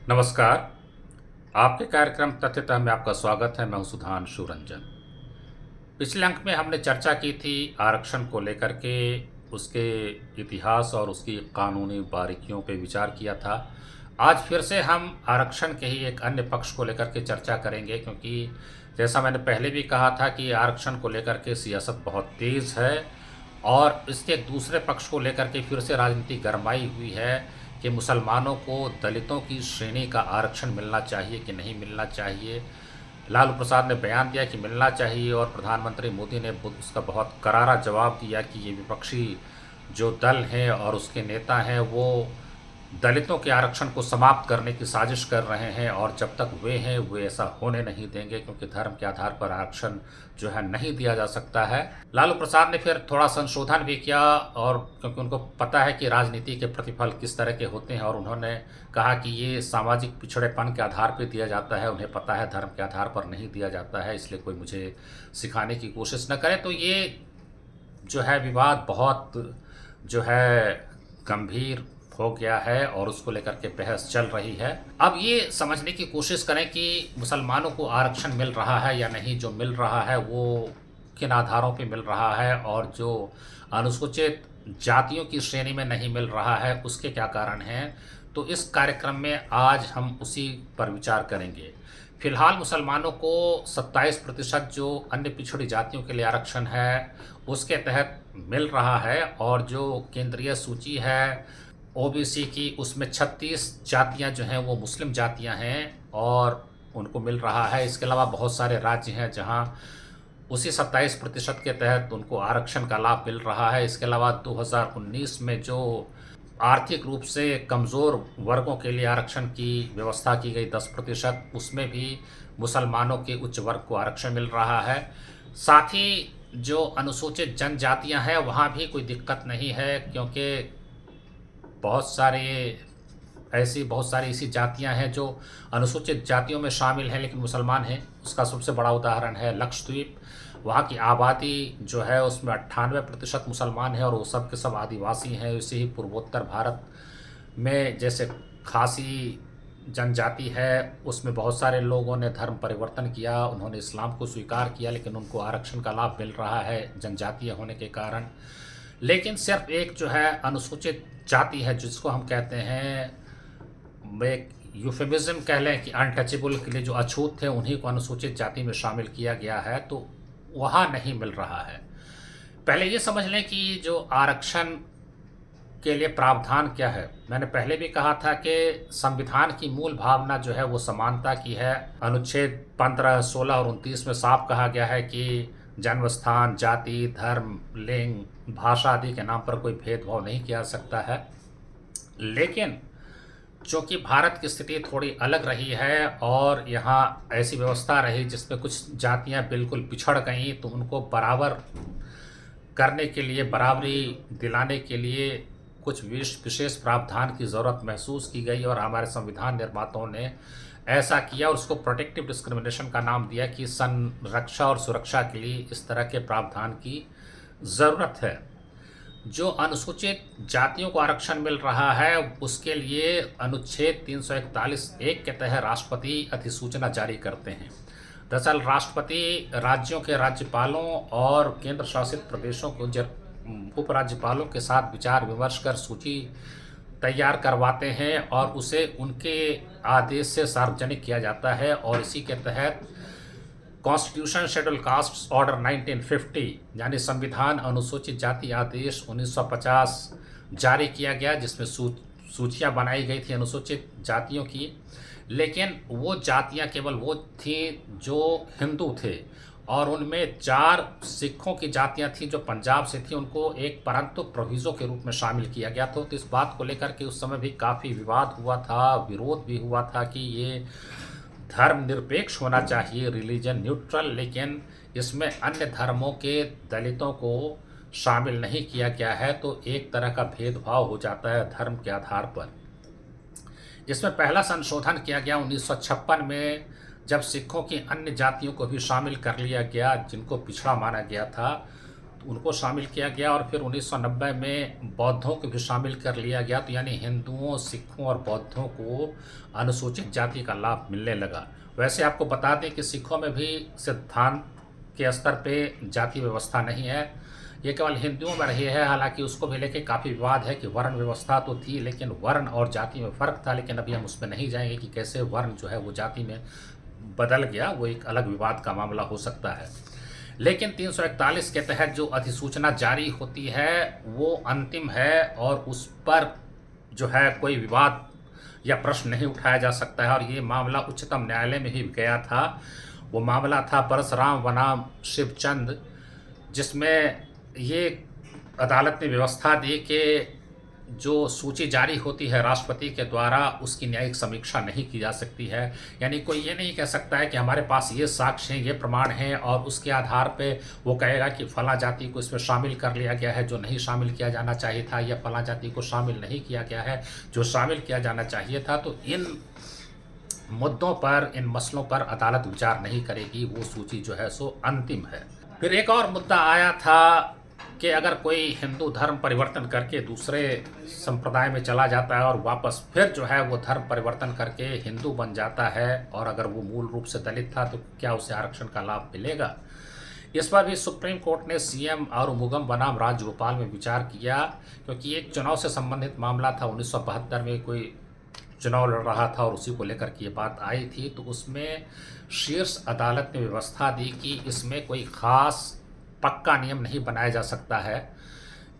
नमस्कार। आपके कार्यक्रम तथ्यतः में आपका स्वागत है। मैं हूं सुधांशु रंजन। पिछले अंक में हमने चर्चा की थी आरक्षण को लेकर के, उसके इतिहास और उसकी कानूनी बारीकियों पे विचार किया था। आज फिर से हम आरक्षण के ही एक अन्य पक्ष को लेकर के चर्चा करेंगे, क्योंकि जैसा मैंने पहले भी कहा था कि आरक्षण को लेकर के सियासत बहुत तेज़ है और इसके एक दूसरे पक्ष को लेकर के फिर से राजनीति गरमाई हुई है कि मुसलमानों को दलितों की श्रेणी का आरक्षण मिलना चाहिए कि नहीं मिलना चाहिए। लालू प्रसाद ने बयान दिया कि मिलना चाहिए और प्रधानमंत्री मोदी ने उसका बहुत करारा जवाब दिया कि ये विपक्षी जो दल हैं और उसके नेता हैं वो दलितों के आरक्षण को समाप्त करने की साजिश कर रहे हैं और जब तक वे ऐसा होने नहीं देंगे, क्योंकि धर्म के आधार पर आरक्षण जो है नहीं दिया जा सकता है। लालू प्रसाद ने फिर थोड़ा संशोधन भी किया, और क्योंकि उनको पता है कि राजनीति के प्रतिफल किस तरह के होते हैं, और उन्होंने कहा कि ये सामाजिक पिछड़ेपन के आधार पर दिया जाता है, उन्हें पता है धर्म के आधार पर नहीं दिया जाता है, इसलिए कोई मुझे सिखाने की कोशिश न करे। तो ये जो है विवाद बहुत जो है गंभीर हो गया है और उसको लेकर के बहस चल रही है। अब ये समझने की कोशिश करें कि मुसलमानों को आरक्षण मिल रहा है या नहीं, जो मिल रहा है वो किन आधारों पे मिल रहा है, और जो अनुसूचित जातियों की श्रेणी में नहीं मिल रहा है उसके क्या कारण हैं। तो इस कार्यक्रम में आज हम उसी पर विचार करेंगे। फिलहाल मुसलमानों को 27% जो अन्य पिछड़ी जातियों के लिए आरक्षण है उसके तहत मिल रहा है, और जो केंद्रीय सूची है ओबीसी की उसमें 36 जातियां जो हैं वो मुस्लिम जातियां हैं और उनको मिल रहा है। इसके अलावा बहुत सारे राज्य हैं जहां उसी 27% के तहत उनको आरक्षण का लाभ मिल रहा है। इसके अलावा 2019 में जो आर्थिक रूप से कमज़ोर वर्गों के लिए आरक्षण की व्यवस्था की गई 10%, उसमें भी मुसलमानों के उच्च वर्ग को आरक्षण मिल रहा है। साथ ही जो अनुसूचित जनजातियां हैं वहाँ भी कोई दिक्कत नहीं है, क्योंकि बहुत सारी ऐसी जातियां हैं जो अनुसूचित जातियों में शामिल हैं लेकिन मुसलमान हैं। उसका सबसे बड़ा उदाहरण है लक्षद्वीप। वहाँ की आबादी जो है उसमें 98% मुसलमान है और वो सब के सब आदिवासी हैं। इसे ही पूर्वोत्तर भारत में जैसे खासी जनजाति है उसमें बहुत सारे लोगों ने धर्म परिवर्तन किया, उन्होंने इस्लाम को स्वीकार किया, लेकिन उनको आरक्षण का लाभ मिल रहा है जनजातीय होने के कारण। लेकिन सिर्फ एक जो है अनुसूचित जाति है जिसको हम कहते हैं, एक यूफेमिज्म कह लें कि अनटचेबल के लिए जो अछूत थे उन्हीं को अनुसूचित जाति में शामिल किया गया है, तो वहाँ नहीं मिल रहा है। पहले ये समझ लें कि जो आरक्षण के लिए प्रावधान क्या है। मैंने पहले भी कहा था कि संविधान की मूल भावना जो है वो समानता की है। अनुच्छेद 15, 16 और 29 में साफ कहा गया है कि जन्म स्थान, जाति, धर्म, लिंग, भाषा आदि के नाम पर कोई भेदभाव नहीं किया जा सकता है। लेकिन चूँकि भारत की स्थिति थोड़ी अलग रही है और यहाँ ऐसी व्यवस्था रही जिसमें कुछ जातियाँ बिल्कुल पिछड़ गईं, तो उनको बराबर करने के लिए, बराबरी दिलाने के लिए कुछ विशेष प्रावधान की ज़रूरत महसूस की गई और हमारे संविधान निर्माताओं ने ऐसा किया और उसको प्रोटेक्टिव डिस्क्रिमिनेशन का नाम दिया कि संरक्षा और सुरक्षा के लिए इस तरह के प्रावधान की ज़रूरत है। जो अनुसूचित जातियों को आरक्षण मिल रहा है उसके लिए अनुच्छेद 341(1) के तहत राष्ट्रपति अधिसूचना जारी करते हैं। दरअसल राष्ट्रपति राज्यों के राज्यपालों और केंद्र शासित प्रदेशों को उपराज्यपालों के साथ विचार विमर्श कर सूची तैयार करवाते हैं और उसे उनके आदेश से सार्वजनिक किया जाता है, और इसी के तहत कॉन्स्टिट्यूशन शेड्यूल कास्ट ऑर्डर 1950 यानी संविधान अनुसूचित जाति आदेश 1950 जारी किया गया, जिसमें सूचियाँ बनाई गई थी अनुसूचित जातियों की। लेकिन वो जातियाँ केवल वो थी जो हिंदू थे, और उनमें 4 सिखों की जातियां थीं जो पंजाब से थी, उनको एक परंतु प्रोविज़ो के रूप में शामिल किया गया था। तो इस बात को लेकर के उस समय भी काफ़ी विवाद हुआ था, विरोध भी हुआ था कि ये धर्मनिरपेक्ष होना चाहिए, रिलीजन न्यूट्रल, लेकिन इसमें अन्य धर्मों के दलितों को शामिल नहीं किया गया है, तो एक तरह का भेदभाव हो जाता है धर्म के आधार पर। इसमें पहला संशोधन किया गया 1956 में, जब सिखों की अन्य जातियों को भी शामिल कर लिया गया जिनको पिछड़ा माना गया था। उनको शामिल किया गया और फिर 1990 में बौद्धों को भी शामिल कर लिया गया। तो यानी हिंदुओं, सिखों और बौद्धों को अनुसूचित जाति का लाभ मिलने लगा। वैसे आपको बता दें कि सिखों में भी सिद्धांत के स्तर पे जाति व्यवस्था नहीं है, ये केवल हिंदुओं में रही है। हालांकि उसको भी लेके काफ़ी विवाद है कि वर्ण व्यवस्था तो थी, लेकिन वर्ण और जाति में फ़र्क था। लेकिन अभी हम उसमें नहीं जाएंगे कि कैसे वर्ण जो है वो जाति में बदल गया, वो एक अलग विवाद का मामला हो सकता है। लेकिन 341 के तहत जो अधिसूचना जारी होती है वो अंतिम है और उस पर जो है कोई विवाद या प्रश्न नहीं उठाया जा सकता है। और ये मामला उच्चतम न्यायालय में ही गया था। वो मामला था परशुराम बनाम शिवचंद, जिसमें ये अदालत ने व्यवस्था दी कि जो सूची जारी होती है राष्ट्रपति के द्वारा, उसकी न्यायिक समीक्षा नहीं की जा सकती है। यानी कोई ये नहीं कह सकता है कि हमारे पास ये साक्ष्य हैं, ये प्रमाण हैं और उसके आधार पे वो कहेगा कि फला जाति को इसमें शामिल कर लिया गया है जो नहीं शामिल किया जाना चाहिए था, या फला जाति को शामिल नहीं किया गया है जो शामिल किया जाना चाहिए था। तो इन मुद्दों पर, इन मसलों पर अदालत विचार नहीं करेगी, वो सूची जो है सो अंतिम है। फिर एक और मुद्दा आया था कि अगर कोई हिंदू धर्म परिवर्तन करके दूसरे संप्रदाय में चला जाता है और वापस फिर जो है वो धर्म परिवर्तन करके हिंदू बन जाता है, और अगर वो मूल रूप से दलित था तो क्या उसे आरक्षण का लाभ मिलेगा। इस पर भी सुप्रीम कोर्ट ने सीएम आरुमुगम बनाम राजगोपाल में विचार किया, क्योंकि एक चुनाव से संबंधित मामला था। 1972 में कोई चुनाव लड़ रहा था और उसी को लेकर के ये बात आई थी। तो उसमें शीर्ष अदालत ने व्यवस्था दी कि इसमें कोई ख़ास पक्का नियम नहीं बनाया जा सकता है,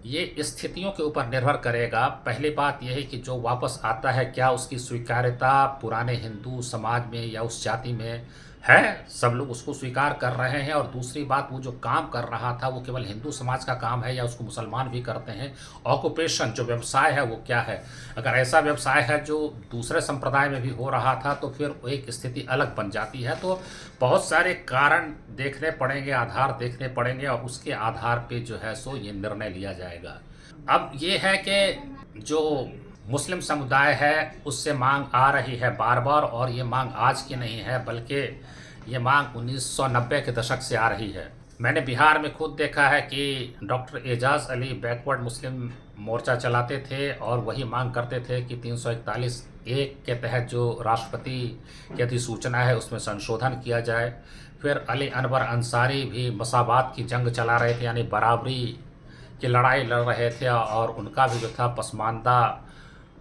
ये स्थितियों के ऊपर निर्भर करेगा। पहली बात यह है कि जो वापस आता है क्या उसकी स्वीकार्यता पुराने हिंदू समाज में या उस जाति में है, सब लोग उसको स्वीकार कर रहे हैं। और दूसरी बात, वो जो काम कर रहा था वो केवल हिंदू समाज का काम है या उसको मुसलमान भी करते हैं। ऑक्यूपेशन, जो व्यवसाय है वो क्या है। अगर ऐसा व्यवसाय है जो दूसरे संप्रदाय में भी हो रहा था तो फिर एक स्थिति अलग बन जाती है। तो बहुत सारे कारण देखने पड़ेंगे, आधार देखने पड़ेंगे और उसके आधार पे जो है सो ये निर्णय लिया जाएगा। अब ये है कि जो मुस्लिम समुदाय है उससे मांग आ रही है बार बार, और ये मांग आज की नहीं है बल्कि ये मांग 1990 के दशक से आ रही है। मैंने बिहार में खुद देखा है कि डॉक्टर एजाज अली बैकवर्ड मुस्लिम मोर्चा चलाते थे और वही मांग करते थे कि 341 के तहत जो राष्ट्रपति की अधिसूचना है उसमें संशोधन किया जाए। फिर अली अनवर अंसारी भी मसावात की जंग चला रहे थे, यानी बराबरी की लड़ाई लड़ रहे थे, और उनका भी जो था पसमानदा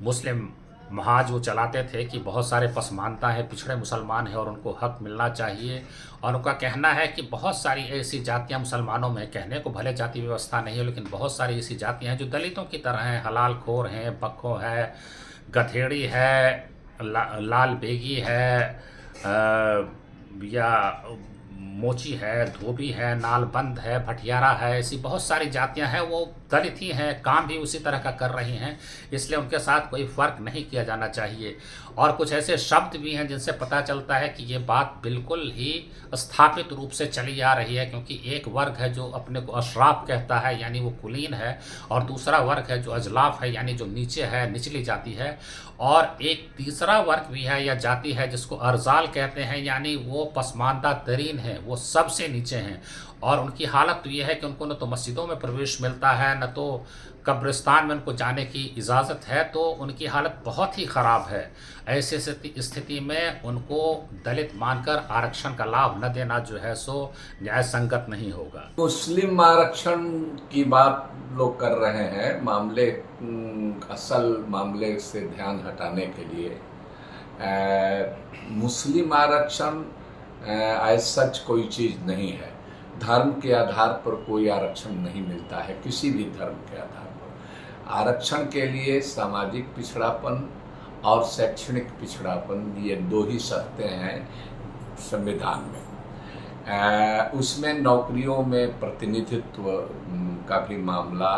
मुस्लिम महाज वो चलाते थे कि बहुत सारे पसमानदा हैं, पिछड़े मुसलमान हैं और उनको हक मिलना चाहिए। और उनका कहना है कि बहुत सारी ऐसी जातियां मुसलमानों में, कहने को भले जाति व्यवस्था नहीं है लेकिन बहुत सारी ऐसी जातियां हैं जो दलितों की तरह हैं, हलाल खोर हैं, बक्खो है, गधेड़ी है, लाल बेगी है, या मोची है, धोबी है, नालबंद है, भटियारा है, ऐसी बहुत सारी जातियां हैं, वो दलित ही हैं, काम भी उसी तरह का कर रही हैं, इसलिए उनके साथ कोई फ़र्क नहीं किया जाना चाहिए। और कुछ ऐसे शब्द भी हैं जिनसे पता चलता है कि ये बात बिल्कुल ही स्थापित रूप से चली आ रही है, क्योंकि एक वर्ग है जो अपने को अशराफ कहता है यानी वो कुलीन है, और दूसरा वर्ग है जो अजलाफ है यानी जो नीचे है, निचली जाति है, और एक तीसरा वर्ग भी है या जाति है जिसको अर्जाल कहते हैं, यानी वो पसमानदा तरीन है, वो सबसे नीचे हैं। और उनकी हालत तो ये है कि उनको न तो मस्जिदों में प्रवेश मिलता है, न तो कब्रिस्तान में उनको जाने की इजाज़त है, तो उनकी हालत बहुत ही ख़राब है। ऐसी स्थिति में उनको दलित मानकर आरक्षण का लाभ न देना जो है सो न्याय संगत नहीं होगा। मुस्लिम आरक्षण की बात लोग कर रहे हैं, मामले असल मामले से ध्यान हटाने के लिए। मुस्लिम आरक्षण एज सच कोई चीज़ नहीं है। धर्म के आधार पर कोई आरक्षण नहीं मिलता है, किसी भी धर्म के आधार पर। आरक्षण के लिए सामाजिक पिछड़ापन और शैक्षणिक पिछड़ापन, ये दो ही शर्तें हैं संविधान में। उसमें नौकरियों में प्रतिनिधित्व का भी मामला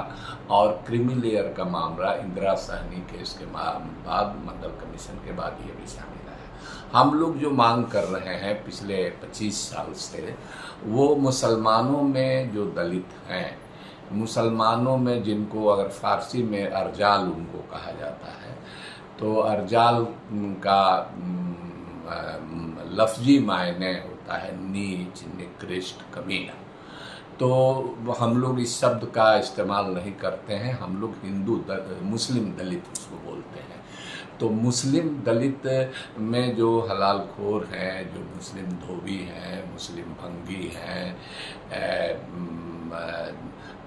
और क्रीमी लेयर का मामला इंदिरा सहनी केस के बाद, मंडल कमीशन के बाद ये भी शामिल है। हम लोग जो मांग कर रहे हैं पिछले 25 साल से, वो मुसलमानों में जो दलित हैं, मुसलमानों में जिनको अगर फारसी में अर्जाल उनको कहा जाता है, तो अर्जाल का लफ्जी मायने होता है नीच, निकृष्ट, कमीना। तो हम लोग इस शब्द का इस्तेमाल नहीं करते हैं, हम लोग मुस्लिम दलित उसको बोलते हैं। तो मुस्लिम दलित में जो हलाल खोर हैं, जो मुस्लिम धोबी हैं, मुस्लिम भंगी हैं,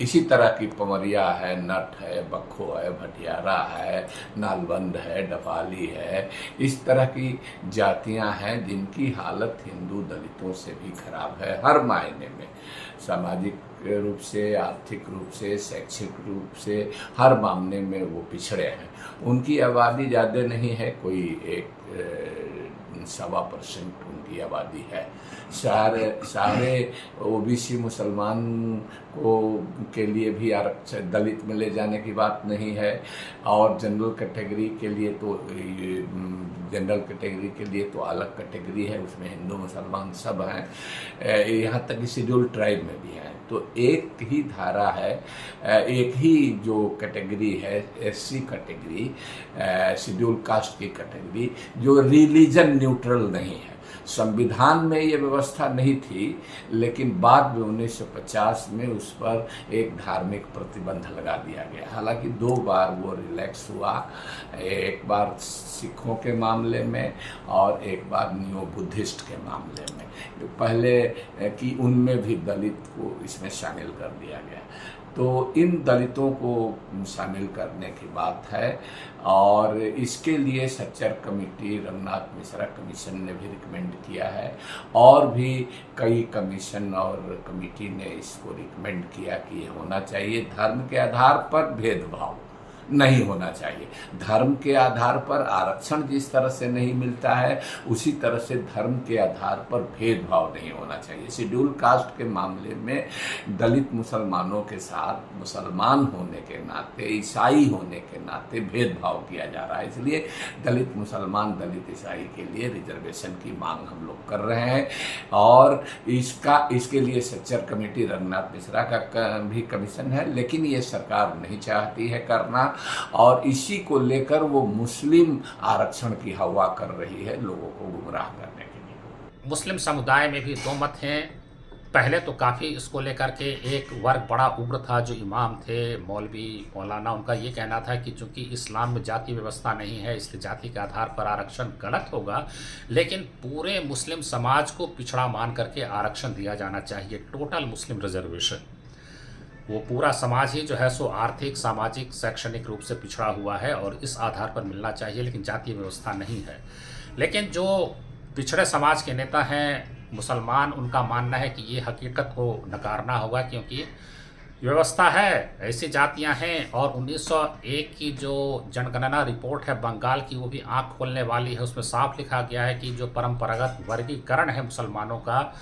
इसी तरह की पमरिया है, नट है, बक्खो है, भटियारा है, नालबंद है, डपाली है, इस तरह की जातियां हैं जिनकी हालत हिंदू दलितों से भी खराब है हर मायने में, सामाजिक रूप से, आर्थिक रूप से, शैक्षिक रूप से, हर मामले में वो पिछड़े हैं। उनकी आबादी ज़्यादा नहीं है, कोई 1.25% उनकी आबादी है। सारे ओबीसी मुसलमान को के लिए भी आरक्षण दलित में ले जाने की बात नहीं है, और जनरल कैटेगरी के लिए तो अलग कैटेगरी है, उसमें हिंदू मुसलमान सब हैं, यहाँ तक कि शेड्यूल ट्राइब में भी हैं। तो एक ही धारा है, एक ही जो कैटेगरी है, एससी कैटेगरी, शेड्यूल कास्ट की कैटेगरी, जो रिलीजन न्यूट्रल नहीं है। संविधान में ये व्यवस्था नहीं थी, लेकिन बाद में 1950 में उस पर एक धार्मिक प्रतिबंध लगा दिया गया। हालांकि 2 बार वो रिलैक्स हुआ, एक बार सिखों के मामले में और एक बार नियो बुद्धिस्ट के मामले में। पहले कि उनमें भी दलित को इसमें शामिल कर दिया गया। तो इन दलितों को शामिल करने की बात है, और इसके लिए सच्चर कमेटी, रंगनाथ मिश्रा कमीशन ने भी रिकमेंड किया है, और भी कई कमीशन और कमेटी ने इसको रिकमेंड किया कि ये होना चाहिए। धर्म के आधार पर भेदभाव नहीं होना चाहिए। धर्म के आधार पर आरक्षण जिस तरह से नहीं मिलता है, उसी तरह से धर्म के आधार पर भेदभाव नहीं होना चाहिए। शेड्यूल कास्ट के मामले में दलित मुसलमानों के साथ मुसलमान होने के नाते, ईसाई होने के नाते भेदभाव किया जा रहा है। इसलिए दलित मुसलमान, दलित ईसाई के लिए रिजर्वेशन की मांग हम लोग कर रहे हैं, और इसके लिए सच्चर कमेटी, रंगनाथ मिश्रा का भी कमीशन है, लेकिन ये सरकार नहीं चाहती है करना, और इसी को लेकर वो मुस्लिम आरक्षण की हवा कर रही है लोगों को गुमराह करने के लिए। मुस्लिम समुदाय में भी 2 मत हैं। पहले तो काफ़ी इसको लेकर के एक वर्ग बड़ा उग्र था, जो इमाम थे, मौलवी, मौलाना, उनका ये कहना था कि चूंकि इस्लाम में जाति व्यवस्था नहीं है, इसलिए जाति के आधार पर आरक्षण गलत होगा, लेकिन पूरे मुस्लिम समाज को पिछड़ा मान करके आरक्षण दिया जाना चाहिए, टोटल मुस्लिम रिजर्वेशन। वो पूरा समाज ही जो है सो आर्थिक, सामाजिक, शैक्षणिक रूप से पिछड़ा हुआ है, और इस आधार पर मिलना चाहिए, लेकिन जातीय व्यवस्था नहीं है। लेकिन जो पिछड़े समाज के नेता हैं मुसलमान, उनका मानना है कि ये हकीकत को नकारना होगा, क्योंकि व्यवस्था है, ऐसी जातियां हैं। और 1901 की जो जनगणना रिपोर्ट है बंगाल की, वो भी आँख खोलने वाली है। उसमें साफ लिखा गया है कि जो परंपरागत वर्गीकरण है मुसलमानों का,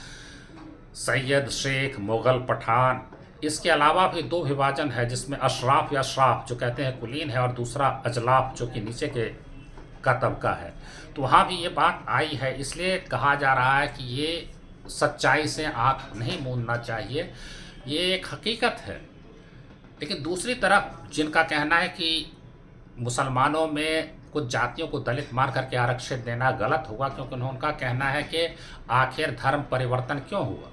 सैयद, शेख, मुग़ल, पठान, इसके अलावा भी 2 विभाजन है, जिसमें अशराफ या श्राफ जो कहते हैं कुलीन है, और दूसरा अजलाफ जो कि नीचे का तबका है। तो वहाँ भी ये बात आई है। इसलिए कहा जा रहा है कि ये सच्चाई से आँख नहीं मूंदना चाहिए, ये एक हकीकत है। लेकिन दूसरी तरफ जिनका कहना है कि मुसलमानों में कुछ जातियों को दलित मान करके आरक्षित देना गलत होगा, क्योंकि उनका कहना है कि आखिर धर्म परिवर्तन क्यों हुआ।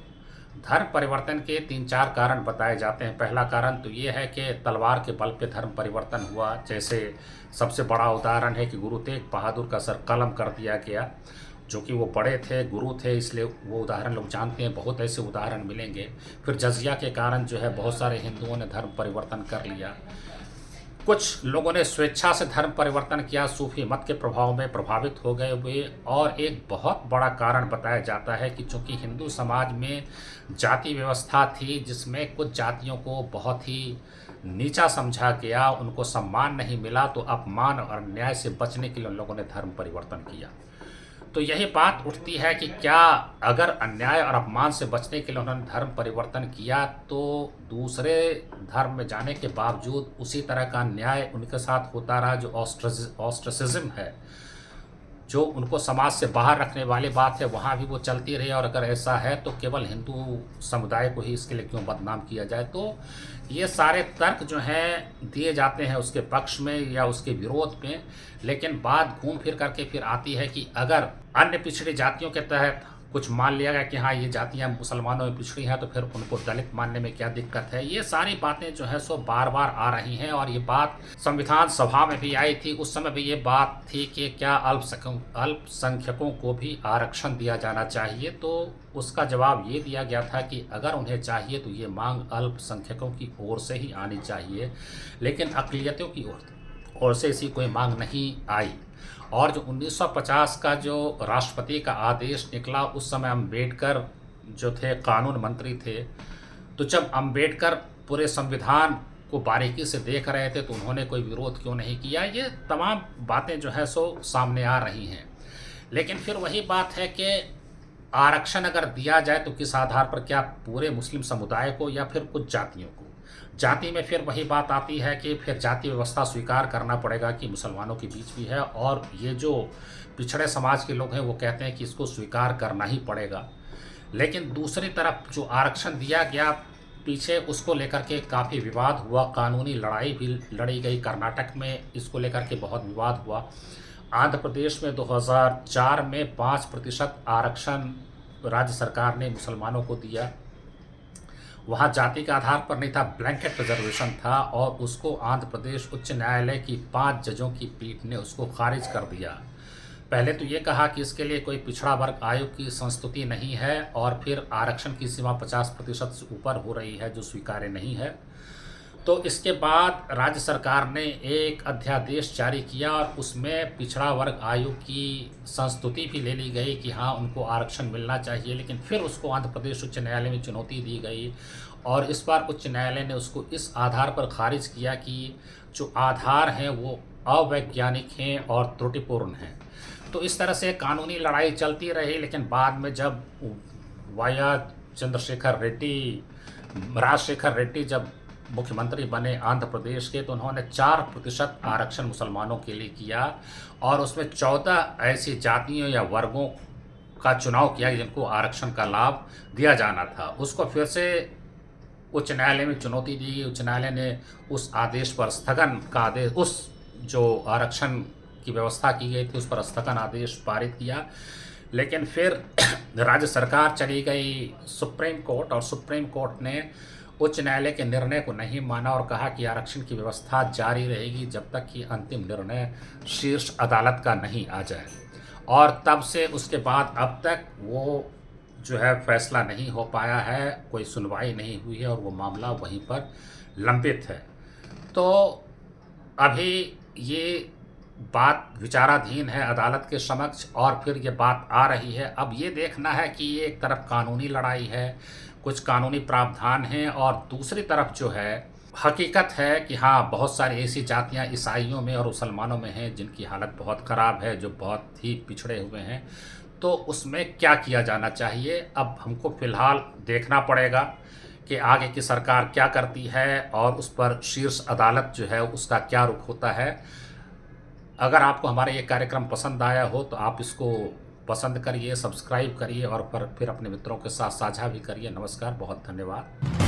धर्म परिवर्तन के 3-4 कारण बताए जाते हैं। पहला कारण तो ये है कि तलवार के बल पे धर्म परिवर्तन हुआ। जैसे सबसे बड़ा उदाहरण है कि गुरु तेग बहादुर का सर कलम कर दिया गया, जो कि वो बड़े थे, गुरु थे, इसलिए वो उदाहरण लोग जानते हैं। बहुत ऐसे उदाहरण मिलेंगे। फिर जजिया के कारण जो है बहुत सारे हिंदुओं ने धर्म परिवर्तन कर लिया। कुछ लोगों ने स्वेच्छा से धर्म परिवर्तन किया, सूफी मत के प्रभाव में प्रभावित हो गए हुए। और एक बहुत बड़ा कारण बताया जाता है कि चूँकि हिंदू समाज में जाति व्यवस्था थी, जिसमें कुछ जातियों को बहुत ही नीचा समझा गया, उनको सम्मान नहीं मिला, तो अपमान और अन्याय से बचने के लिए उन लोगों ने धर्म परिवर्तन किया। तो यही बात उठती है कि क्या अगर अन्याय और अपमान से बचने के लिए उन्होंने धर्म परिवर्तन किया, तो दूसरे धर्म में जाने के बावजूद उसी तरह का अन्याय उनके साथ होता रहा, जो ऑस्ट्रिसिज्म है, जो उनको समाज से बाहर रखने वाली बात है, वहाँ भी वो चलती रही। और अगर ऐसा है तो केवल हिंदू समुदाय को ही इसके लिए क्यों बदनाम किया जाए। तो ये सारे तर्क जो हैं दिए जाते हैं उसके पक्ष में या उसके विरोध में, लेकिन बात घूम फिर करके फिर आती है कि अगर अन्य पिछड़ी जातियों के तहत कुछ मान लिया गया कि हाँ ये जातियाँ मुसलमानों में पिछड़ी हैं तो फिर उनको दलित मानने में क्या दिक्कत है। ये सारी बातें जो है सो बार बार आ रही हैं और ये बात संविधान सभा में भी आई थी। उस समय भी ये बात थी कि क्या अल्पसंख्यकों को भी आरक्षण दिया जाना चाहिए, तो उसका जवाब ये दिया गया था कि अगर उन्हें चाहिए तो ये मांग अल्पसंख्यकों की ओर से ही आनी चाहिए, लेकिन अक़लियतों की ओर से ऐसी कोई मांग नहीं आई। और जो 1950 का जो राष्ट्रपति का आदेश निकला, उस समय अम्बेडकर जो थे कानून मंत्री थे, तो जब अम्बेडकर पूरे संविधान को बारीकी से देख रहे थे तो उन्होंने कोई विरोध क्यों नहीं किया। ये तमाम बातें जो है सो सामने आ रही हैं। लेकिन फिर वही बात है कि आरक्षण अगर दिया जाए तो किस आधार पर, क्या पूरे मुस्लिम समुदाय को या फिर कुछ जातियों को। जाति में फिर वही बात आती है कि फिर जाति व्यवस्था स्वीकार करना पड़ेगा कि मुसलमानों के बीच भी है, और ये जो पिछड़े समाज के लोग हैं वो कहते हैं कि इसको स्वीकार करना ही पड़ेगा। लेकिन दूसरी तरफ जो आरक्षण दिया गया पीछे, उसको लेकर के काफ़ी विवाद हुआ, कानूनी लड़ाई भी लड़ी गई। कर्नाटक में इसको लेकर के बहुत विवाद हुआ। आंध्र प्रदेश में 2004 में 5% आरक्षण राज्य सरकार ने मुसलमानों को दिया। वहाँ जाति के आधार पर नहीं था, ब्लैंकेट रिजर्वेशन था, और उसको आंध्र प्रदेश उच्च न्यायालय की 5 जजों की पीठ ने उसको खारिज कर दिया। पहले तो ये कहा कि इसके लिए कोई पिछड़ा वर्ग आयोग की संस्तुति नहीं है, और फिर आरक्षण की सीमा 50% से ऊपर हो रही है जो स्वीकार्य नहीं है। तो इसके बाद राज्य सरकार ने एक अध्यादेश जारी किया और उसमें पिछड़ा वर्ग आयोग की संस्तुति भी ले ली गई कि हाँ उनको आरक्षण मिलना चाहिए। लेकिन फिर उसको आंध्र प्रदेश उच्च न्यायालय में चुनौती दी गई, और इस बार उच्च न्यायालय ने उसको इस आधार पर खारिज किया कि जो आधार हैं वो अवैज्ञानिक हैं और त्रुटिपूर्ण हैं। तो इस तरह से कानूनी लड़ाई चलती रही। लेकिन बाद में जब राजशेखर रेड्डी जब मुख्यमंत्री बने आंध्र प्रदेश के, तो उन्होंने 4% आरक्षण मुसलमानों के लिए किया, और उसमें 14 ऐसी जातियों या वर्गों का चुनाव किया जिनको आरक्षण का लाभ दिया जाना था। उसको फिर से उच्च न्यायालय में चुनौती दी गई। उच्च न्यायालय ने उस आदेश पर स्थगन का आदेश, उस जो आरक्षण की व्यवस्था की गई थी उस पर स्थगन आदेश पारित किया। लेकिन फिर राज्य सरकार चली गई सुप्रीम कोर्ट, और सुप्रीम कोर्ट ने उच्च न्यायालय के निर्णय को नहीं माना और कहा कि आरक्षण की व्यवस्था जारी रहेगी जब तक कि अंतिम निर्णय शीर्ष अदालत का नहीं आ जाए। और तब से उसके बाद अब तक वो जो है फैसला नहीं हो पाया है, कोई सुनवाई नहीं हुई है, और वो मामला वहीं पर लंबित है। तो अभी ये बात विचाराधीन है अदालत के समक्ष, और फिर ये बात आ रही है। अब ये देखना है कि ये एक तरफ कानूनी लड़ाई है, कुछ कानूनी प्रावधान हैं, और दूसरी तरफ जो है हकीकत है कि हाँ बहुत सारी ऐसी जातियां ईसाइयों में और मुसलमानों में हैं जिनकी हालत बहुत ख़राब है, जो बहुत ही पिछड़े हुए हैं। तो उसमें क्या किया जाना चाहिए, अब हमको फ़िलहाल देखना पड़ेगा कि आगे की सरकार क्या करती है, और उस पर शीर्ष अदालत जो है उसका क्या रुख होता है। अगर आपको हमारा ये कार्यक्रम पसंद आया हो तो आप इसको पसंद करिए, सब्सक्राइब करिए, और फिर अपने मित्रों के साथ साझा भी करिए। नमस्कार, बहुत धन्यवाद।